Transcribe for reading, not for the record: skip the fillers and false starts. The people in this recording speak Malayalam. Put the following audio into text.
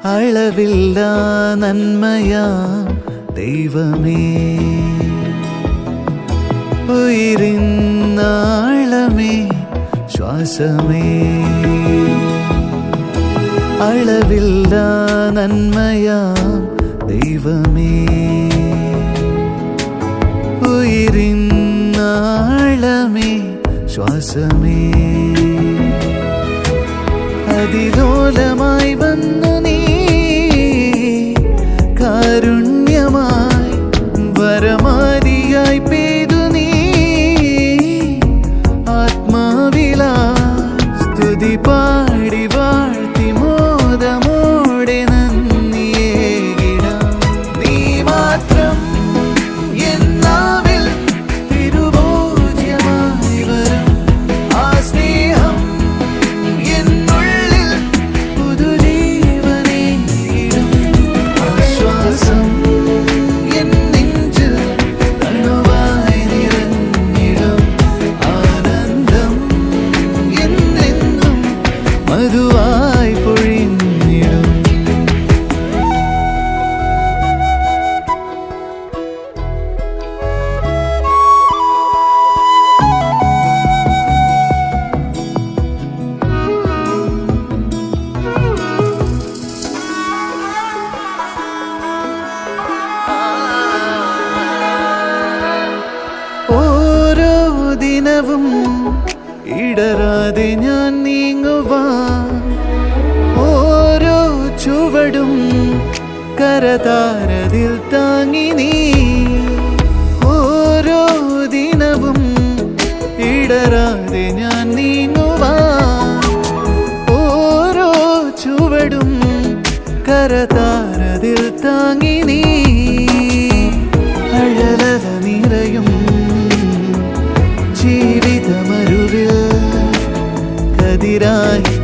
അളവില്ല നന്മയാം ദൈവമേ, ഉയിരിന്നാളമേ ശ്വാസമേ. അളവില്ല നന്മയാം ദൈവമേ, ഉയിരിന്നാളമേ ശ്വാസമേ. അതിലോലമായി വന്നു നീ, കാരുണ്യമായി വരമാരിയായി പെയ്തു നീ. ആത്മാവിലാ സ്തുതി പാടി വാഴ്ത്തി മോദമോടെ നന്ദിയേകിടാം. നീ മാത്രം എന്നാവിൽ തിരുഭോജ്യമായി വരും. ആ സ്നേഹം എന്നുള്ളിൽ പുതുജീവനേകിടും. ആശ്വാസം എൻ നെഞ്ചിൽ തണുവായി നിറഞ്ഞിടും. ആനന്ദം എന്നെന്നും മധുവായി പൊഴിഞ്ഞിടും. ഓരോ ദിനവും ഇടരാതെ ഞാൻ നീങ്ങുവാൻ, ഓരോ ചുവടും കരതാരതിൽ താങ്ങി നീ. ഓരോ ദിനവും ഇടരാതെ ഞാൻ നീങ്ങുവാൻ, ഓരോ ചുവടും കരതാരതിൽ താങ്ങി നീ. അഴലത നിറയും ജീവിതമരുവിൽ കതിരായി